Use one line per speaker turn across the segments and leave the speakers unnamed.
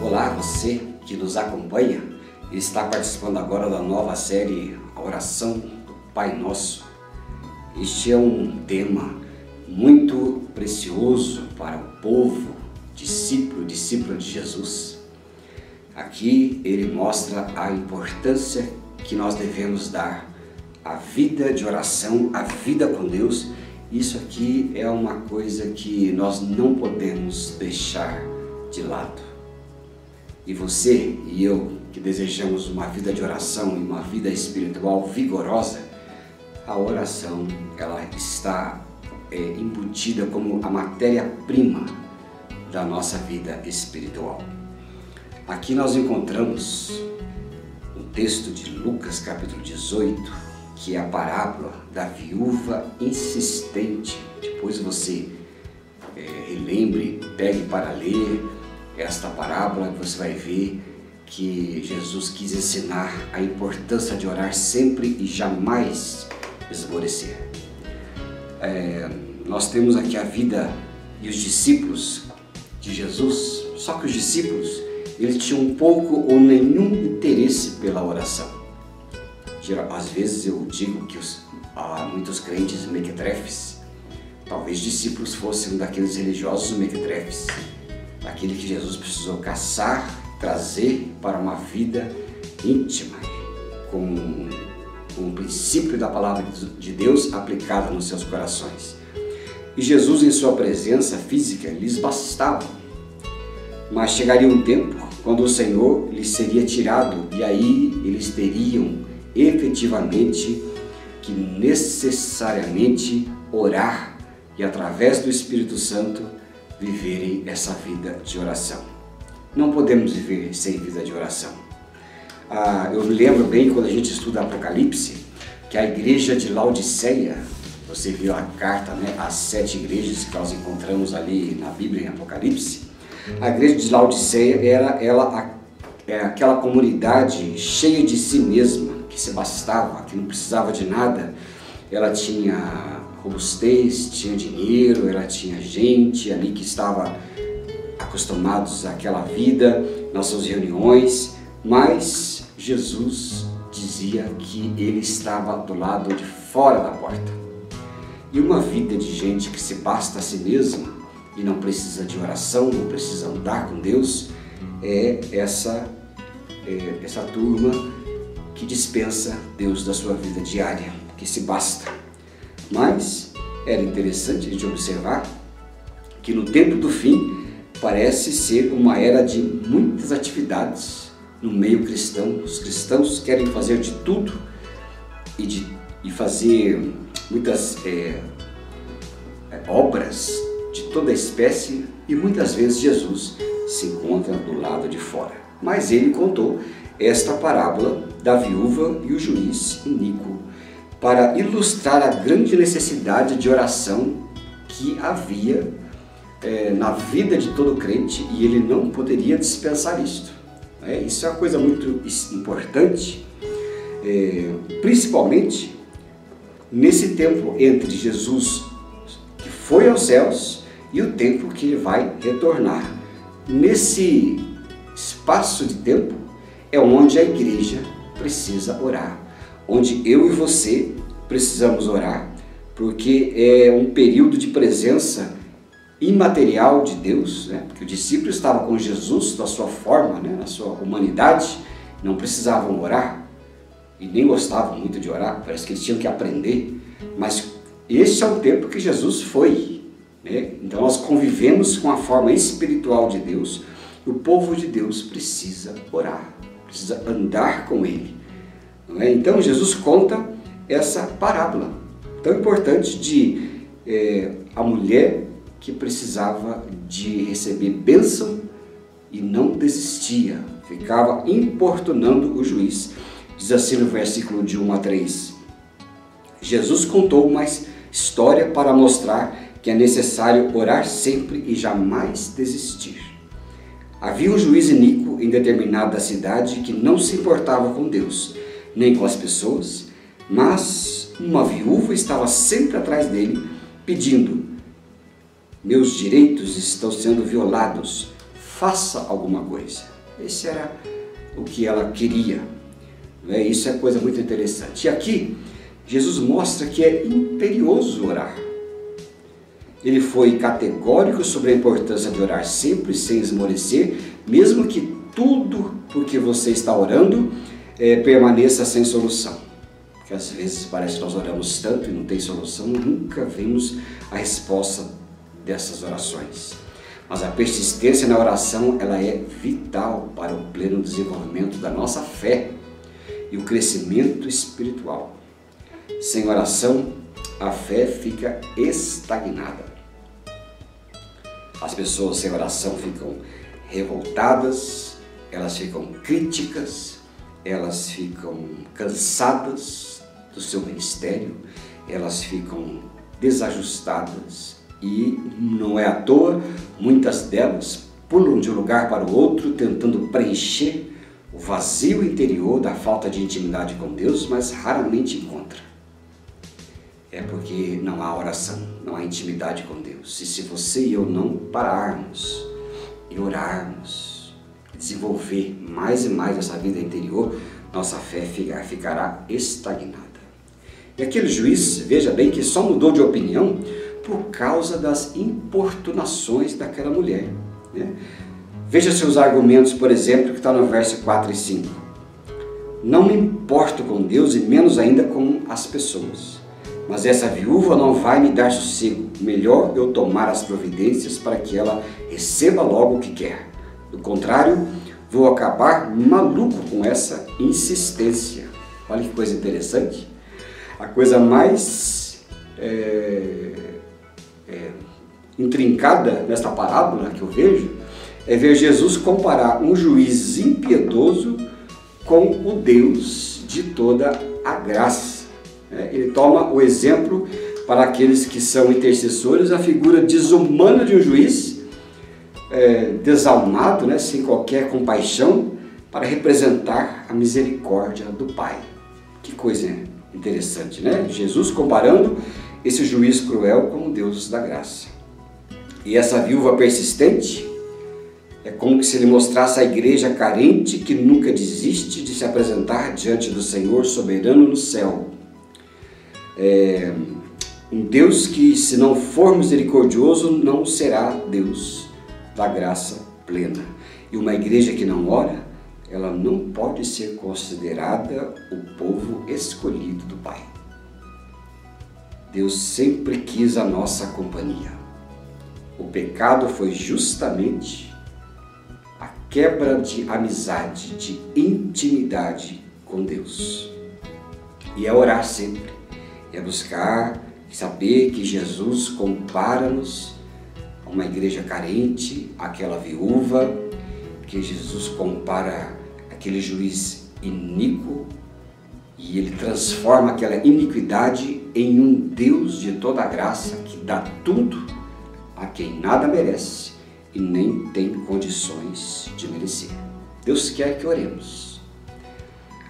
Olá, você que nos acompanha e está participando agora da nova série A Oração do Pai Nosso. Este é um tema muito precioso para o povo, discípulo de Jesus. Aqui ele mostra a importância que nós devemos dar à vida de oração, à vida com Deus. Isso aqui é uma coisa que nós não podemos deixar de lado. E você e eu que desejamos uma vida de oração e uma vida espiritual vigorosa, a oração ela está embutida como a matéria-prima da nossa vida espiritual. Aqui nós encontramos um texto de Lucas capítulo 18, que é a parábola da viúva insistente. Depois você relembre, pegue para ler esta parábola, você vai ver que Jesus quis ensinar a importância de orar sempre e jamais esmorecer. Nós temos aqui a vida e os discípulos de Jesus, só que os discípulos eles tinham pouco ou nenhum interesse pela oração. Às vezes eu digo que há muitos crentes mequetrefes, talvez discípulos fossem daqueles religiosos mequetrefes, aquele que Jesus precisou caçar, trazer para uma vida íntima, com o princípio da palavra de Deus aplicada nos seus corações. E Jesus, em sua presença física, lhes bastava. Mas chegaria um tempo quando o Senhor lhes seria tirado, e aí eles teriam efetivamente que necessariamente orar e através do Espírito Santo viverem essa vida de oração. Não podemos viver sem vida de oração. Eu me lembro bem quando a gente estuda Apocalipse, que a igreja de Laodiceia, você viu a carta, né, às 7 igrejas que nós encontramos ali na Bíblia em Apocalipse. A igreja de Laodiceia era aquela comunidade cheia de si mesma, que se bastava, que não precisava de nada. Ela tinha robustez, tinha dinheiro, ela tinha gente ali que estava acostumados àquela vida, nas suas reuniões, mas Jesus dizia que ele estava do lado de fora da porta. E uma vida de gente que se basta a si mesma e não precisa de oração, não precisa andar com Deus, é essa turma que dispensa Deus da sua vida diária, que se basta. Mas era interessante a gente observar que no tempo do fim parece ser uma era de muitas atividades no meio cristão. Os cristãos querem fazer de tudo e fazer muitas obras de toda espécie, e muitas vezes Jesus se encontra do lado de fora. Mas ele contou esta parábola da viúva e o juiz iníquo para ilustrar a grande necessidade de oração que havia na vida de todo crente, e ele não poderia dispensar isto. Isso é uma coisa muito importante, principalmente nesse tempo entre Jesus que foi aos céus e o tempo que ele vai retornar. Nesse espaço de tempo é onde a igreja precisa orar, onde eu e você precisamos orar, porque é um período de presença imaterial de Deus, né? Porque o discípulo estava com Jesus da sua forma, né? Na sua humanidade, não precisavam orar e nem gostavam muito de orar, parece que eles tinham que aprender, mas este é o tempo que Jesus foi, né? Então nós convivemos com a forma espiritual de Deus. O povo de Deus precisa orar, precisa andar com Ele. Não é? Então Jesus conta essa parábola tão importante de a mulher que precisava de receber bênção e não desistia, ficava importunando o juiz. Diz assim no versículo de 1 a 3. Jesus contou uma história para mostrar que é necessário orar sempre e jamais desistir. Havia um juiz iníquo em determinada cidade que não se importava com Deus, nem com as pessoas, mas uma viúva estava sempre atrás dele, pedindo: meus direitos estão sendo violados, faça alguma coisa. Esse era o que ela queria. Isso é coisa muito interessante. E aqui, Jesus mostra que é imperioso orar. Ele foi categórico sobre a importância de orar sempre, sem esmorecer, mesmo que tudo porque você está orando permaneça sem solução. Porque às vezes parece que nós oramos tanto e não tem solução, nunca vemos a resposta dessas orações. Mas a persistência na oração, ela é vital para o pleno desenvolvimento da nossa fé e o crescimento espiritual. Sem oração, a fé fica estagnada. As pessoas sem oração ficam revoltadas, elas ficam críticas, elas ficam cansadas do seu ministério, elas ficam desajustadas. E não é à toa, muitas delas pulam de um lugar para o outro tentando preencher o vazio interior da falta de intimidade com Deus, mas raramente encontra. É porque não há oração, não há intimidade com Deus. E se você e eu não pararmos e orarmos, desenvolver mais e mais essa vida interior, nossa fé ficará estagnada. E aquele juiz, veja bem que só mudou de opinião por causa das importunações daquela mulher. Veja seus argumentos, por exemplo, que está no verso 4 e 5. Não me importo com Deus e menos ainda com as pessoas. Mas essa viúva não vai me dar sossego. Melhor eu tomar as providências para que ela receba logo o que quer. Do contrário, vou acabar maluco com essa insistência. Olha que coisa interessante. A coisa mais intrincada nesta parábola que eu vejo é ver Jesus comparar um juiz impiedoso com o Deus de toda a graça. Ele toma o exemplo para aqueles que são intercessores, a figura desumana de um juiz, desalmado, sem qualquer compaixão, para representar a misericórdia do Pai. Que coisa interessante, Jesus comparando esse juiz cruel com o Deus da graça. E essa viúva persistente é como se ele mostrasse à igreja carente que nunca desiste de se apresentar diante do Senhor soberano no céu. Um Deus que, se não for misericordioso, não será Deus da graça plena. E uma igreja que não ora, ela não pode ser considerada o povo escolhido do Pai. Deus sempre quis a nossa companhia. O pecado foi justamente a quebra de amizade, de intimidade com Deus. E é orar sempre, é buscar saber que Jesus compara-nos a uma igreja carente, àquela viúva, que Jesus compara aquele juiz iníquo e ele transforma aquela iniquidade em um Deus de toda a graça que dá tudo a quem nada merece e nem tem condições de merecer. Deus quer que oremos.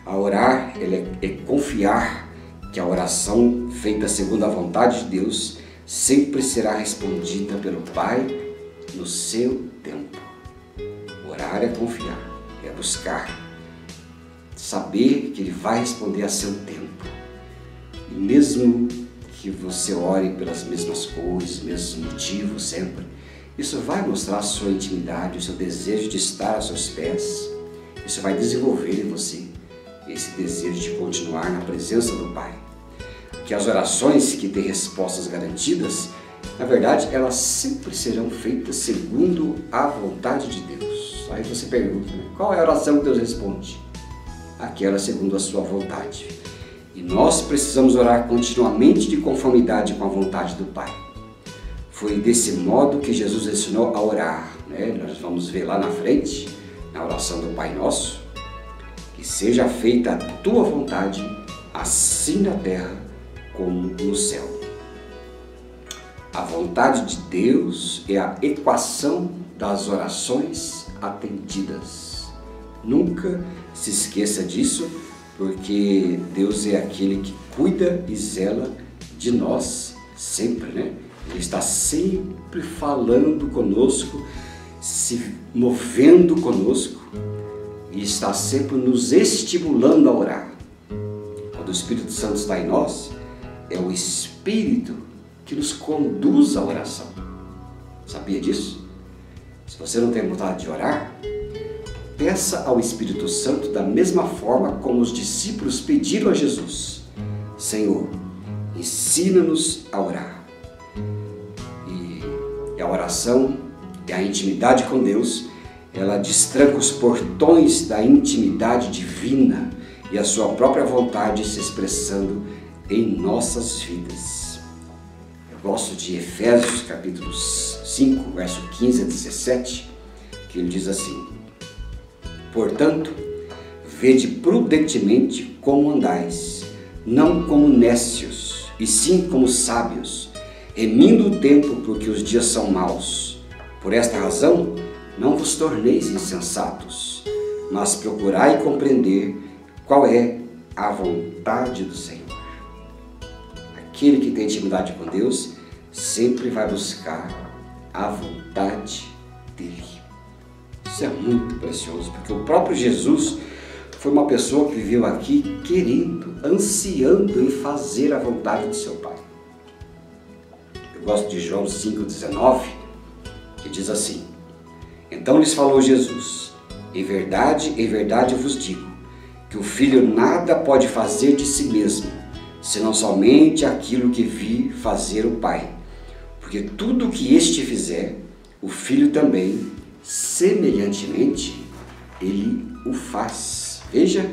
A orar é confiar que a oração feita segundo a vontade de Deus sempre será respondida pelo Pai no seu tempo. Orar é confiar, é buscar, saber que Ele vai responder a seu tempo. E mesmo que você ore pelas mesmas coisas, mesmos motivos sempre, isso vai mostrar a sua intimidade, o seu desejo de estar aos seus pés. Isso vai desenvolver em você esse desejo de continuar na presença do Pai. Que as orações que têm respostas garantidas, na verdade, elas sempre serão feitas segundo a vontade de Deus. Aí você pergunta, qual é a oração que Deus responde? Aquela segundo a sua vontade. E nós precisamos orar continuamente de conformidade com a vontade do Pai. Foi desse modo que Jesus ensinou a orar. Nós vamos ver lá na frente, na oração do Pai Nosso, que seja feita a tua vontade, assim na terra como no céu. A vontade de Deus é a equação das orações atendidas. Nunca se esqueça disso, porque Deus é aquele que cuida e zela de nós sempre, Ele está sempre falando conosco, se movendo conosco e está sempre nos estimulando a orar. Quando o Espírito Santo está em nós, é o Espírito que nos conduz à oração. Sabia disso? Se você não tem vontade de orar, peça ao Espírito Santo da mesma forma como os discípulos pediram a Jesus: Senhor, ensina-nos a orar. E a oração e a intimidade com Deus, ela destranca os portões da intimidade divina e a sua própria vontade se expressando em nossas vidas. Eu gosto de Efésios capítulo 5, verso 15 a 17, que ele diz assim: Portanto, vede prudentemente como andais, não como nécios, e sim como sábios, remindo o tempo, porque os dias são maus. Por esta razão, não vos torneis insensatos, mas procurai compreender qual é a vontade do Senhor. Aquele que tem intimidade com Deus sempre vai buscar a vontade dele. Isso é muito precioso, porque o próprio Jesus foi uma pessoa que viveu aqui querendo, ansiando em fazer a vontade de seu Pai. Eu gosto de João 5,19, que diz assim: Então lhes falou Jesus: em verdade vos digo, que o Filho nada pode fazer de si mesmo, senão somente aquilo que vi fazer o Pai. Porque tudo o que este fizer, o Filho também, semelhantemente, ele o faz. Veja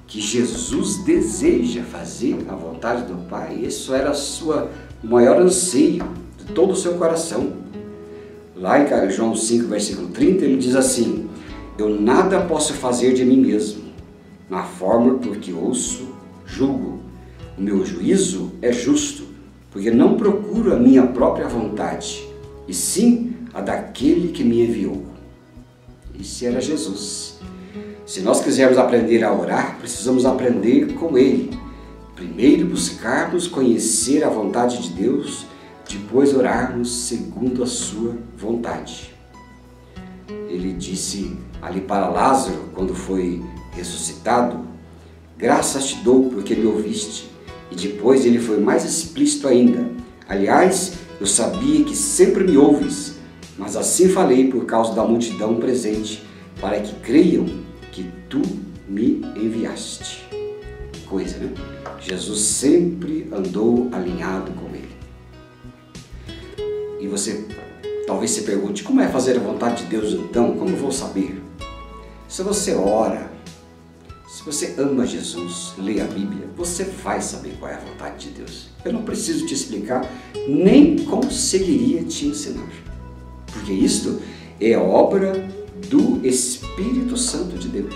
que Jesus deseja fazer a vontade do Pai. Isso era o seu maior anseio de todo o seu coração. Lá em João 5, versículo 30, ele diz assim: Eu nada posso fazer de mim mesmo, na forma porque ouço, julgo. O meu juízo é justo, porque não procuro a minha própria vontade, e sim a daquele que me enviou. Esse era Jesus. Se nós quisermos aprender a orar, precisamos aprender com Ele. Primeiro buscarmos conhecer a vontade de Deus, depois orarmos segundo a sua vontade. Ele disse ali para Lázaro, quando foi ressuscitado: Graças te dou porque me ouviste. E depois ele foi mais explícito ainda: Aliás, eu sabia que sempre me ouves, mas assim falei por causa da multidão presente, para que creiam que tu me enviaste. Que coisa, né? Jesus sempre andou alinhado com ele. E você talvez se pergunte: como é fazer a vontade de Deus então? Como vou saber? Se você ora, se você ama Jesus, lê a Bíblia, você vai saber qual é a vontade de Deus. Eu não preciso te explicar, nem conseguiria te ensinar, porque isto é obra do Espírito Santo de Deus.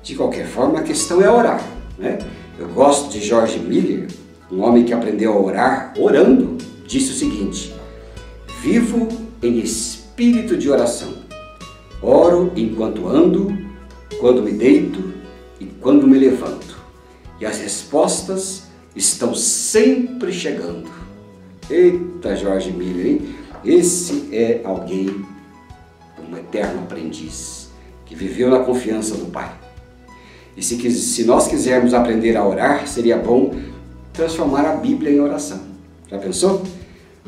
De qualquer forma, a questão é orar, né? Eu gosto de George Miller, um homem que aprendeu a orar orando. Disse o seguinte: Vivo em espírito de oração. Oro enquanto ando, quando me deito e quando me levanto. E as respostas estão sempre chegando. Eita, George Miller, hein? Esse é alguém, um eterno aprendiz, que viveu na confiança do Pai. E se nós quisermos aprender a orar, seria bom transformar a Bíblia em oração. Já pensou?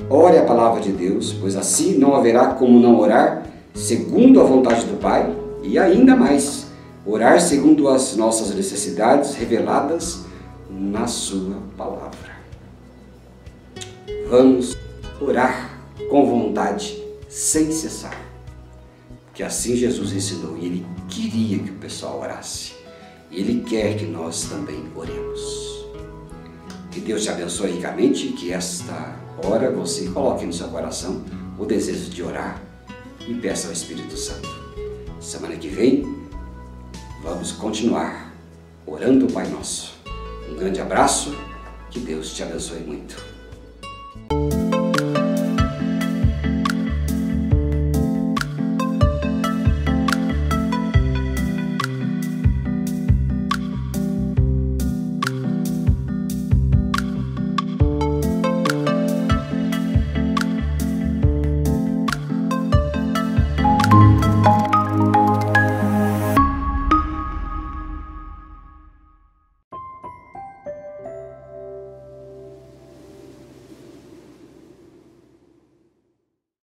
Ore a palavra de Deus, pois assim não haverá como não orar segundo a vontade do Pai, e ainda mais, orar segundo as nossas necessidades reveladas na sua palavra. Vamos orar com vontade, sem cessar, porque assim Jesus ensinou, e Ele queria que o pessoal orasse, e Ele quer que nós também oremos. Que Deus te abençoe ricamente, que esta hora você coloque no seu coração o desejo de orar e peça ao Espírito Santo. Semana que vem, vamos continuar orando o Pai Nosso. Um grande abraço, que Deus te abençoe muito.